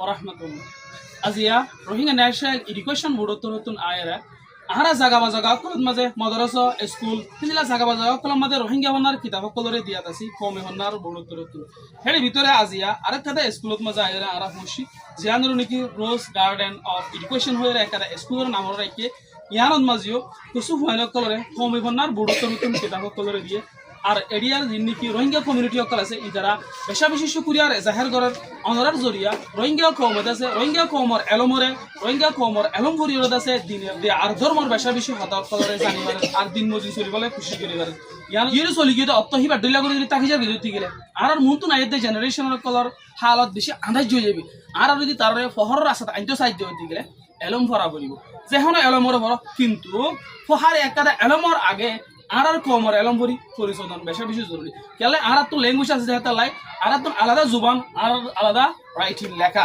ওরহমতুল্লাহ আজিয়া Rohingya national education board নতুন আয়রা আহারা জাগা বা জাগা কলেজ মাঝে মদরসা স্কুল তিনলা জাগা বা জাগা কলেজ মাঝে রোহিঙ্গা হন্নার কিতাব সকলরে দিয়াত আছি কমে হন্নার বোর্ড নতুন হের ভিতরে আজিয়া আরেক কাদা স্কুলত মাঝে আয়রা আরা খুশি জিয়ানুর নাকি রোজ গার্ডেন অফ এডুকেশন হয়ে একটা স্কুলের নাম রাখে ইয়ানত মাঝিও কিছু ভয়ানক কলরে কমে হন্নার বোর্ড নতুন কিতাব সকলরে দিয়ে আর এরিয়ার যিনি রোহিঙ্গা কমিউনিটি সকল আছে ইতারা পেশা বিশেষ কুরিয়ার জাহের করার অনরার জরিয়া রোহিঙ্গা কৌমত আছে রোহিঙ্গা কৌমর এলমরে রোহিঙ্গা কৌমর এলম ভরিয়ত আছে দিনের দিয়ে আর ধর্মর পেশা বিশেষ সকলরে জানিবার আর দিন মজুরি চলিবলে খুশি করিবার ইয়ান ইয়ে চলি গিয়ে অর্থ হিবা ডইলা করে যদি তাকে যাবে যদি গেলে আর মনতো নাই দে জেনারেশনের কলর হালত বেশি আন্দাজ হয়ে যাবে আর যদি তার ফহরের রাস্তা আইতো সাহায্য হতে গেলে এলম ভরা করিব যেখন এলমরে ভর কিন্তু ফহারে একটা এলমর আগে আর কমর এলম ভরি পরিশোধন বেশা বেশি জরুরি কেলে আর তো ল্যাঙ্গুয়েজ আছে যেহেতু লাই আর তো আলাদা জুবান আর আলাদা রাইটিং লেখা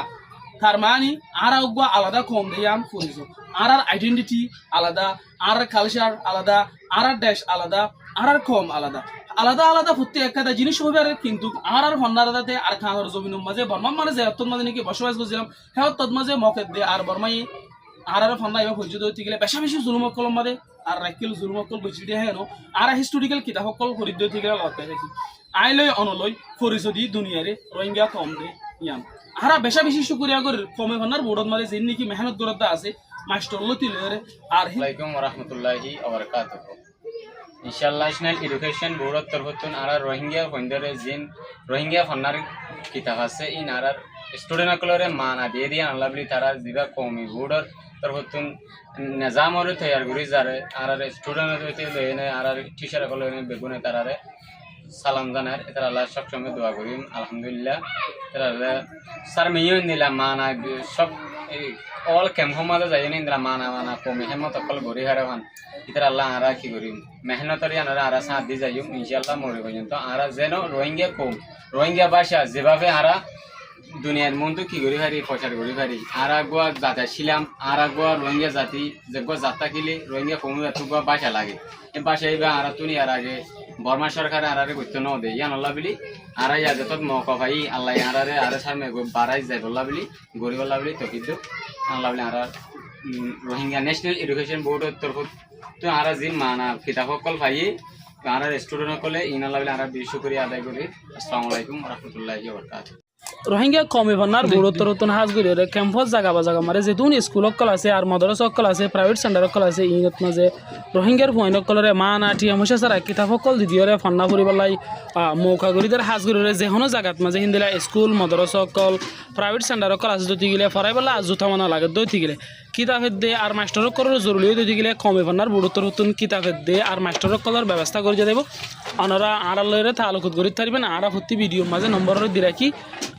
তার মানে আর আলাদা কম দিয়াম পরিচয় আর আইডেন্টিটি আলাদা আর কালচার আলাদা আর দেশ আলাদা আর কম আলাদা আলাদা আলাদা প্রত্যেক একটা জিনিস হবে আর কিন্তু আর হন্নারাদাতে আর খানোর জমিনের মাঝে বর্মা মানে যে তোর মাঝে নাকি বসবাস করছিলাম হ্যাঁ তোর মাঝে মকে দে আর বর্মাই আর ফন্না এবার পর্যন্ত হইতে গেলে বেশা বেশি জুলুম কলম মাদে আর রাখিল জুলুম কল বেশি দিয়ে হেন আর হিস্টোরিক্যাল কিতাব সকল খরিদ্য হইতে গেলে লড়াই দেখি আইলই অনলই পরিচয় দুনিয়ারে রোহিঙ্গা কম দে ইয়াম আর বেশা বেশি শুক্রিয়া করে কমে ভান্নার বোর্ডত মাঝে যে নাকি মেহনত করতে আছে মাস্টার লতিলে আর আলাইকুম ওরহমতুল্লাহি ওয়াবারাকাতুহু ইনশাআল্লাহ ন্যাশনাল এডুকেশন বোর্ডত তরফতুন আর রোহিঙ্গা ফন্ডরে জিন রোহিঙ্গা ফন্নার কিতাব আছে ইন আর স্টুডেন্ট সকলরে মানা দিয়ে দিয়ে আল্লাহ বলি তারা জিবা কমি বোর্ডর তরফতুন নিজামরে তৈয়ার করি যারে আর স্টুডেন্ট হইতে লইনে আর টিচার সকলে বেগুনে তারারে সালাম জানার এটা আল্লাহ সবসময় দোয়া করি আলহামদুলিল্লাহ তারা স্যার মেয়েও নিলাম মানা সব অল কেম সমাজে যাই নিন্দ্রা মানা মানা কমে হেমত অকল গড়ি হারান ইতার আল্লাহ আরা কি করিম মেহনতরি আনারা আরা সাথ দিয়ে যাইম ইনশাআল্লাহ মরে পর্যন্ত আরা যেন রোহিঙ্গা কম রোহিঙ্গা ভাষা যেভাবে আরা দুনিয়ার মন তো কি করি পারি প্রচার করি পারি আর আগুয়া জাতা ছিলাম আর আগুয়া রোহিঙ্গা জাতি যেগুলো যাত্রা কিলে রোহিঙ্গা কমে এতগুয়া ভাষা লাগে এই ভাষা এইবার আর তুনি আর আগে বর্মা সরকার আর করতে ন দে ইয়ান আল্লাহ বলি আর যত মৌকা ভাই আল্লাহ আর সামনে বাড়াই যায় বললা বলি গরিব আল্লাহ বলি তো কিন্তু আল্লাহ বলি আর রোহিঙ্গা ন্যাশনাল এডুকেশন বোর্ডের তরফ তো আর যে মানা কিতাব সকল ভাই আর স্টুডেন্ট সকলে ইন আল্লাহ বলি আর বেশি শুকরিয়া আদায় করি আসসালামু আলাইকুম রহমতুল্লাহি ওয়া বারাকাতুহু রোহিঙ্গা কমে ভান্নার বোর্ড তরতুন হাজ গরি ক্যাম্পাস জাগা বা জাগা মারে যেতুন স্কুল সকল আছে আর মদরসা সকল আছে প্রাইভেট সেন্টার সকল আছে ইনত মাঝে রোহিঙ্গার ভয়ন সকলরে মান আটি আমসা সারা কিতাব সকল দিদিওরে ফান্না ফুরিবালাই মৌকা গরিদের হাজ গরি যেহনো জাগাত মাঝে হিন্দিলা স্কুল মদরসা সকল প্রাইভেট সেন্টার সকল আছে দইতে গেলে ফরাইবেলা জুতা মানা লাগে দইতে গেলে কিতাবের দে আর মাস্টার সকলের জরুরি দইতে গেলে কমে ভান্নার বোর্ড তরতুন কিতাবের দে আর মাস্টার সকলের ব্যবস্থা করে দেব আনারা আড়ালরে তালুকুত গরি থাকবেন আর ভর্তি ভিডিও মাঝে নম্বর দি রাখি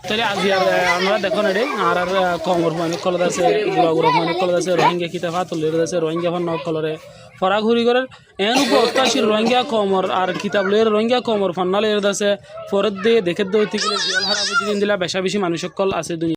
তাহলে আজি আর আমরা দেখো না রে আর কমর মানে কলদ আছে গুড়া গুড়া মানে কলদ আছে রোহিঙ্গা কিতাব হাতলের আছে রোহিঙ্গা ফান কলরে ফরা ঘুরি করে এন উপর অত্যাশীর রোহিঙ্গা কমর আর কিতাব লয়ের রোহিঙ্গা কমর ফান্নালের আছে ফরত দিয়ে দেখে দইতে গেলে জিয়াল হারা দিন দিলা বেশা বেশি মানুষ সকল আছে দুনিয়া